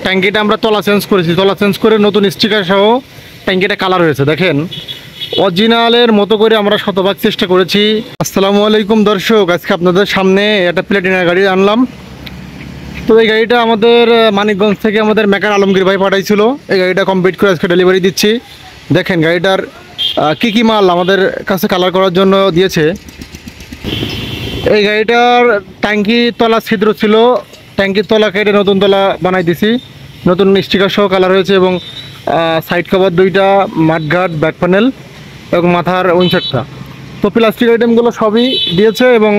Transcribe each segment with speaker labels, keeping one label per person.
Speaker 1: ট্যাঙ্কিটা আমরা তলা চেঞ্জ করেছি, তলা চেঞ্জ করে নতুন স্টিকার সহ ট্যাঙ্কিটা কালার হয়েছে। দেখেন অরিজিনালের মতো করে আমরা শতভাগ চেষ্টা করেছি। আসসালামু আলাইকুম দর্শক, আজকে আপনাদের সামনে একটা প্লাটিনা গাড়ি আনলাম। তো এই গাড়িটা আমাদের মানিকগঞ্জ থেকে আমাদের মেকার আলমগীর ভাই পাঠাইছিল। এই গাড়িটা কমপ্লিট করে আজকে ডেলিভারি দিচ্ছি। দেখেন গাড়িটার কী মাল আমাদের কাছে কালার করার জন্য দিয়েছে। এই গাড়িটার ট্যাঙ্কি তলা ছিদ্র ছিল, ট্যাঙ্কির তলা কেটে নতুন তলা বানাই দিছি, নতুন স্টিকার সহ কালার হয়েছে এবং সাইড কভার দুইটা, মাঠঘাট, ব্যাক প্যানেল এবং মাথার উইনচারটা। তো প্লাস্টিক আইটেমগুলো সবই দিয়েছে এবং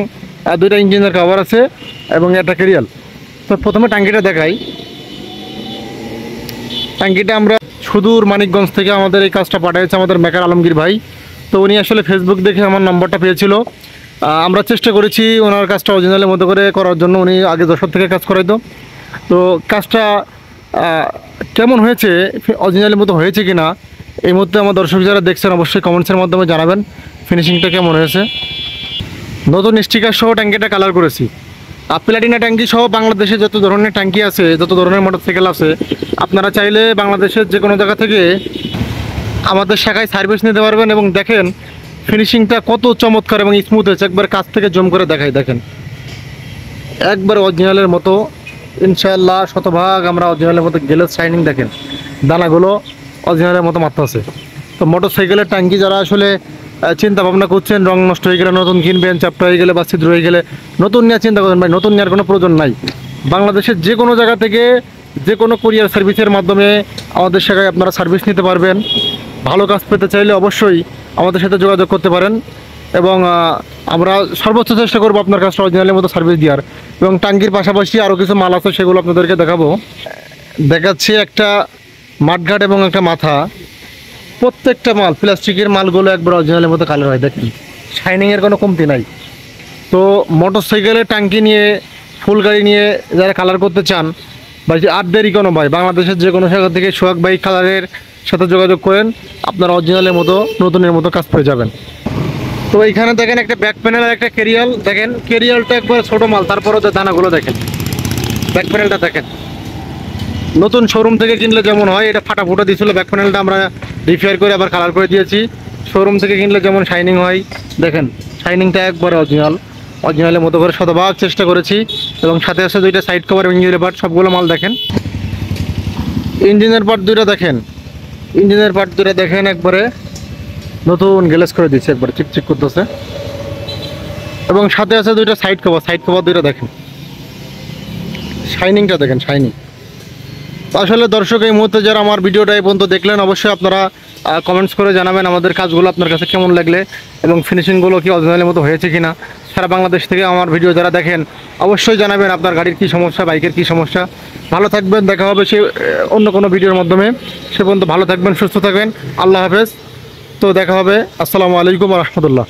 Speaker 1: দুইটা ইঞ্জিনের কভার আছে এবং একটা কেরিয়াল। তো প্রথমে ট্যাঙ্কিটা দেখাই। ট্যাঙ্কিটা আমরা সুদূর মানিকগঞ্জ থেকে আমাদের এই কাজটা পাঠিয়েছে আমাদের মেকার আলমগীর ভাই। তো উনি আসলে ফেসবুক দেখে আমার নম্বরটা পেয়েছিল। আমরা চেষ্টা করেছি ওনার কাজটা অরিজিনালের মতো করে করার জন্য। উনি আগে যশোর থেকে কাজ করাইতো। তো কাজটা কেমন হয়েছে, অরিজিনালের মতো হয়েছে কি না, এই মুহূর্তে আমার দর্শক যারা দেখছেন অবশ্যই কমেন্টসের মাধ্যমে জানাবেন ফিনিশিংটা কেমন হয়েছে। নতুন স্টিকার সহ ট্যাঙ্কিটা কালার করেছি। প্লাটিনা ট্যাঙ্কি সহ বাংলাদেশে যত ধরনের ট্যাঙ্কি আছে, যত ধরনের মোটরসাইকেল আছে, আপনারা চাইলে বাংলাদেশের যে কোনো জায়গা থেকে আমাদের শাখায় সার্ভিস নিতে পারবেন। এবং দেখেন ফিনিশিংটা কত চমৎকার এবং স্মুথ হয়েছে, একবার কাছ থেকে জুম করে দেখাই। দেখেন একবার অরিজিনালের মতো, ইনশাআল্লাহ শতভাগ আমরা অরিজিনালের মতো গ্লেজ শাইনিং। দেখেন দানাগুলো অরিজিনালের মতো মাত্রা আছে। তো মোটরসাইকেলের ট্যাঙ্কি যারা আসলে চিন্তা ভাবনা করছেন, রং নষ্ট হয়ে গেলে নতুন কিনবেন, চ্যাপ্টা হয়ে গেলে বা ছিদ্র হয়ে গেলে নতুন নেওয়ার চিন্তা করবেন ভাই, নতুন নেওয়ার কোনো প্রয়োজন নাই। বাংলাদেশের যে কোনো জায়গা থেকে যে কোনো কুরিয়ার সার্ভিসের মাধ্যমে আমাদের শাখায় আপনারা সার্ভিস নিতে পারবেন। ভালো কাজ পেতে চাইলে অবশ্যই আমাদের সাথে যোগাযোগ করতে পারেন এবং আমরা সর্বোচ্চ চেষ্টা করবো আপনার কাজটা অরিজিনালের মতো সার্ভিস দেওয়ার। এবং ট্যাঙ্কির পাশাপাশি আরও কিছু মাল আছে, সেগুলো আপনাদেরকে দেখাবো। দেখাচ্ছি একটা মাঠঘাট এবং একটা মাথা। প্রত্যেকটা মাল প্লাস্টিকের মালগুলো একবার অরিজিনালের মতো কালার হয়। দেখেন শাইনিংয়ের কোনো কমতি নাই। তো মোটরসাইকেলের ট্যাঙ্কি নিয়ে, ফুল গাড়ি নিয়ে যারা কালার করতে চান, বা আর দেরি কোনো ভাই, বাংলাদেশের যে কোনো জায়গা থেকে সোহাগ ভাই কালারের সাথে যোগাযোগ করেন, আপনারা অরিজিনালের মতো নতুনের মতো কাজ পেয়ে যাবেন। তো এইখানে দেখেন একটা ব্যাক প্যানেল আর একটা কেরিয়াল। দেখেন কেরিয়ালটা একবার ছোটো মাল, তারপরও যে দানাগুলো দেখেন। ব্যাক প্যানেলটা দেখেন নতুন শোরুম থেকে কিনলে যেমন হয়, এটা ফাটা ফুটো দিয়েছিল। ব্যাক প্যানেলটা আমরা রিপেয়ার করে আবার কালার করে দিয়েছি। শোরুম থেকে কিনলে যেমন শাইনিং হয়, দেখেন শাইনিংটা একবারে অরিজিনালের মতো করে শতভাগ চেষ্টা করেছি। এবং সাথে আছে দুইটা সাইড কভার, ইঞ্জিনের পার্ট, সবগুলো মাল দেখেন। ইঞ্জিনের পার্ট দুইটা দেখেন, ইঞ্জিনের পার্ট দুইটা দেখেন একবারে নতুন গ্লেজ করে দিচ্ছে, একবারে চিকচিক করতেছে। এবং সাথে আছে দুইটা সাইড কভার দুইটা দেখেন, শাইনিংটা দেখেন, শাইনিং। আসলে দর্শক এই মুহূর্তে যারা আমার ভিডিওটা এই পর্যন্ত দেখলেন, অবশ্যই আপনারা কমেন্টস করে জানাবেন আমাদের কাজগুলো আপনার কাছে কেমন লাগলে এবং ফিনিশিংগুলো কি অরিজিনালের মতো হয়েছে কিনা। সারা বাংলাদেশ থেকে আমার ভিডিও যারা দেখেন অবশ্যই জানাবেন আপনার গাড়ির কী সমস্যা, বাইকের কী সমস্যা। ভালো থাকবেন, দেখা হবে সে অন্য কোনো ভিডিওর মাধ্যমে। সে পর্যন্ত ভালো থাকবেন, সুস্থ থাকবেন, আল্লাহ হাফেজ। তো দেখা হবে, আসসালামু আলাইকুম ওয়া রাহমাতুল্লাহ।